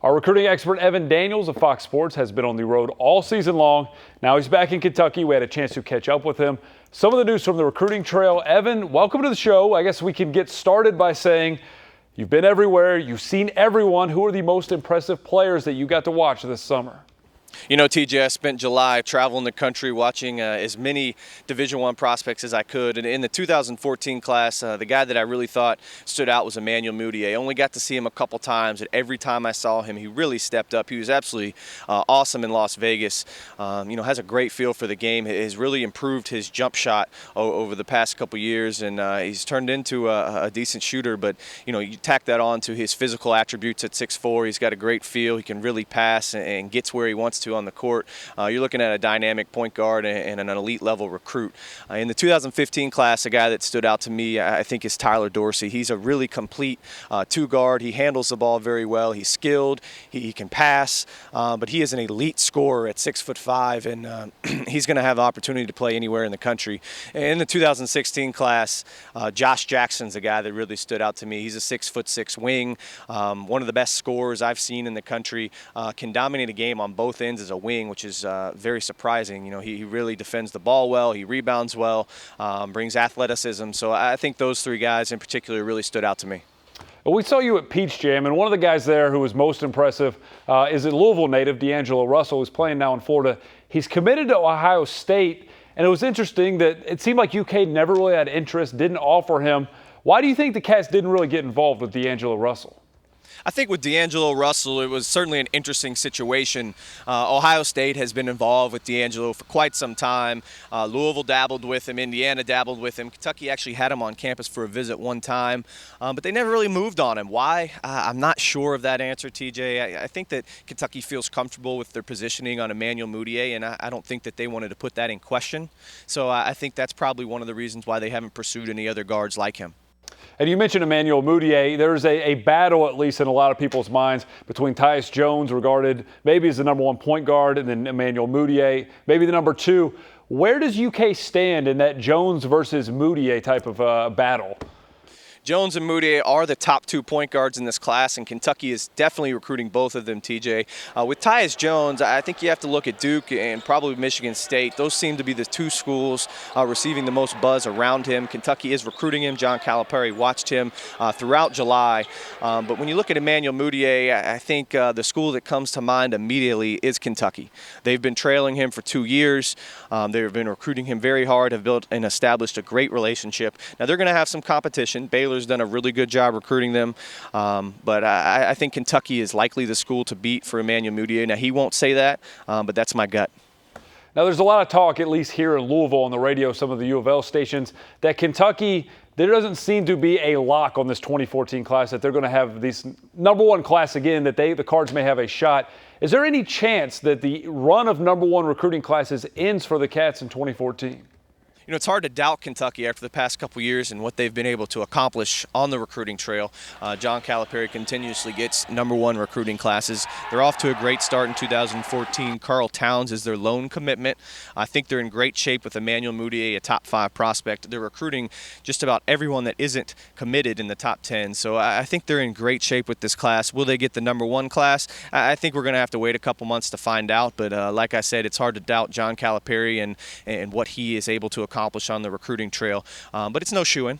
Our recruiting expert Evan Daniels of Fox Sports has been on the road all season long. Now he's back in Kentucky. We had a chance to catch up with him. Some of the news from the recruiting trail. Evan, welcome to the show. I guess we can get started by saying you've been everywhere. You've seen everyone. Who are the most impressive players that you got to watch this summer? You know, TJ, I spent July traveling the country watching as many Division I prospects as I could. And in the 2014 class, the guy that I really thought stood out was Emmanuel Mudiay. I only got to see him a couple times, and every time I saw him, he really stepped up. He was absolutely awesome in Las Vegas. Has a great feel for the game. Has really improved his jump shot over the past couple years, and he's turned into a decent shooter. But, you tack that on to his physical attributes at 6'4". He's got a great feel. He can really pass and gets where he wants to on the court. You're looking at a dynamic point guard and an elite level recruit. In the 2015 class, a guy that stood out to me, I think, is Tyler Dorsey. He's a really complete two guard. He handles the ball very well. He's skilled. He can pass, but he is an elite scorer at 6'5", and he's going to have the opportunity to play anywhere in the country. In the 2016 class, Josh Jackson's a guy that really stood out to me. He's a 6'6" wing, one of the best scorers I've seen in the country. Can dominate a game on both ends as a wing, which is very surprising. He really defends the ball well, he rebounds well, brings athleticism. So I think those three guys in particular really stood out to me. Well, we saw you at Peach Jam, and one of the guys there who was most impressive is a Louisville native, D'Angelo Russell, who's playing now in Florida. He's committed to Ohio State, and it was interesting that it seemed like UK never really had interest, didn't offer him. Why do you think the Cats didn't really get involved with D'Angelo Russell? I think with D'Angelo Russell, it was certainly an interesting situation. Ohio State has been involved with D'Angelo for quite some time. Louisville dabbled with him. Indiana dabbled with him. Kentucky actually had him on campus for a visit one time, but they never really moved on him. Why? I'm not sure of that answer, TJ. I think that Kentucky feels comfortable with their positioning on Emmanuel Mudiay, and I don't think that they wanted to put that in question. So I think that's probably one of the reasons why they haven't pursued any other guards like him. And you mentioned Emmanuel Mudiay. There's a battle, at least in a lot of people's minds, between Tyus Jones, regarded maybe as the number one point guard, and then Emmanuel Mudiay, maybe the number two. Where does UK stand in that Jones versus Mudiay type of battle? Jones and Mudiay are the top 2 point guards in this class, and Kentucky is definitely recruiting both of them, TJ. With Tyus Jones, I think you have to look at Duke and probably Michigan State. Those seem to be the two schools receiving the most buzz around him. Kentucky is recruiting him. John Calipari watched him throughout July. But when you look at Emmanuel Mudiay, I think the school that comes to mind immediately is Kentucky. They've been trailing him for 2 years. They've been recruiting him very hard, have built and established a great relationship. Now, they're going to have some competition. Baylor's done a really good job recruiting them, but I think Kentucky is likely the school to beat for Emmanuel Mudiay. Now, he won't say that, but that's my gut. Now, there's a lot of talk, at least here in Louisville on the radio, some of the U of L stations, that Kentucky, there doesn't seem to be a lock on this 2014 class, that they're going to have this number one class again, that the Cards may have a shot. Is there any chance that the run of number one recruiting classes ends for the Cats in 2014? It's hard to doubt Kentucky after the past couple years and what they've been able to accomplish on the recruiting trail. John Calipari continuously gets number one recruiting classes. They're off to a great start in 2014. Karl Towns is their lone commitment. I think they're in great shape with Emmanuel Mudiay, a top 5 prospect. They're recruiting just about everyone that isn't committed in the top 10. So I think they're in great shape with this class. Will they get the number one class? I think we're going to have to wait a couple months to find out. But like I said, it's hard to doubt John Calipari and what he is able to accomplish on the recruiting trail, but it's no shoo-in.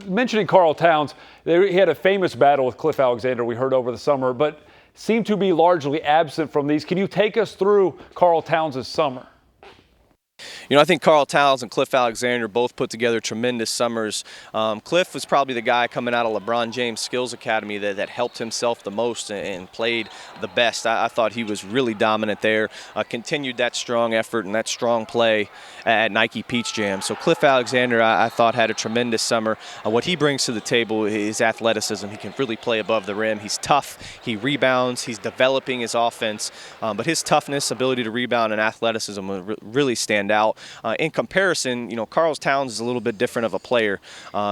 Mentioning Karl Towns, he had a famous battle with Cliff Alexander we heard over the summer, but seemed to be largely absent from these. Can you take us through Karl Towns' summer? I think Karl Towns and Cliff Alexander both put together tremendous summers. Cliff was probably the guy coming out of LeBron James Skills Academy that helped himself the most and played the best. I thought he was really dominant there. Continued that strong effort and that strong play at Nike Peach Jam. So Cliff Alexander, I thought, had a tremendous summer. What he brings to the table is athleticism. He can really play above the rim. He's tough. He rebounds. He's developing his offense. But his toughness, ability to rebound, and athleticism will really stand out. In comparison, Carl Towns is a little bit different of a player.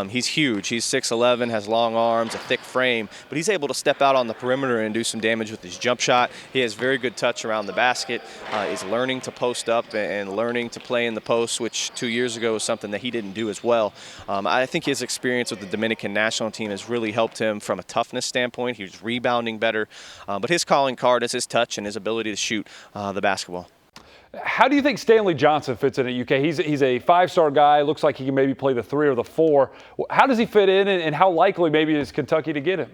He's huge. He's 6'11", has long arms, a thick frame, but he's able to step out on the perimeter and do some damage with his jump shot. He has very good touch around the basket, is learning to post up and learning to play in the post, which 2 years ago was something that he didn't do as well. I think his experience with the Dominican national team has really helped him from a toughness standpoint. He's rebounding better, but his calling card is his touch and his ability to shoot the basketball. How do you think Stanley Johnson fits in at UK? He's a five-star guy. Looks like he can maybe play the 3 or the 4. How does he fit in, and how likely maybe is Kentucky to get him?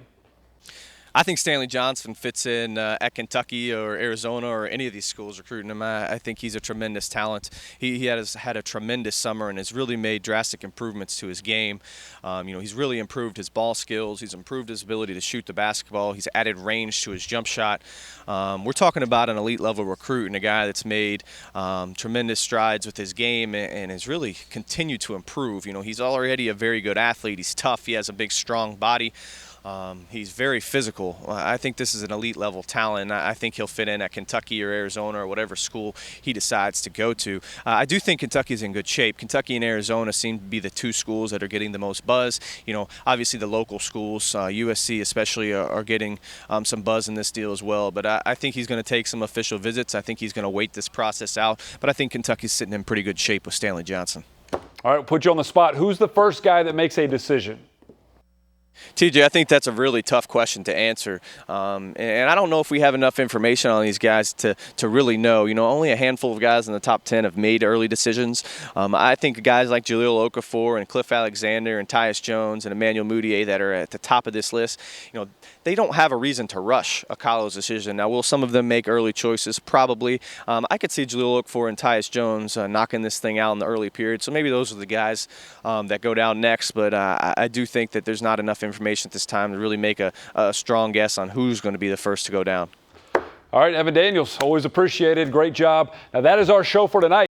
I think Stanley Johnson fits in at Kentucky or Arizona or any of these schools recruiting him. I think he's a tremendous talent. He has had a tremendous summer and has really made drastic improvements to his game. He's really improved his ball skills. He's improved his ability to shoot the basketball. He's added range to his jump shot. We're talking about an elite level recruit and a guy that's made tremendous strides with his game and has really continued to improve. He's already a very good athlete. He's tough. He has a big, strong body. He's very physical. I think this is an elite level talent. I think he'll fit in at Kentucky or Arizona or whatever school he decides to go to. I do think Kentucky's in good shape. Kentucky and Arizona seem to be the 2 schools that are getting the most buzz. Obviously the local schools, USC especially, are getting some buzz in this deal as well. But I think he's going to take some official visits. I think he's going to wait this process out. But I think Kentucky's sitting in pretty good shape with Stanley Johnson. All right, we'll put you on the spot. Who's the first guy that makes a decision? TJ, I think that's a really tough question to answer, and I don't know if we have enough information on these guys to really know. Only a handful of guys in the top 10 have made early decisions. I think guys like Jahlil Okafor and Cliff Alexander and Tyus Jones and Emmanuel Mudiay that are at the top of this list, they don't have a reason to rush a college decision. Now, will some of them make early choices? Probably. I could see Jahlil Okafor and Tyus Jones knocking this thing out in the early period, so maybe those are the guys that go down next, but I do think that there's not enough information at this time to really make a strong guess on who's going to be the first to go down. All right, Evan Daniels, always appreciated. Great job. Now, that is our show for tonight.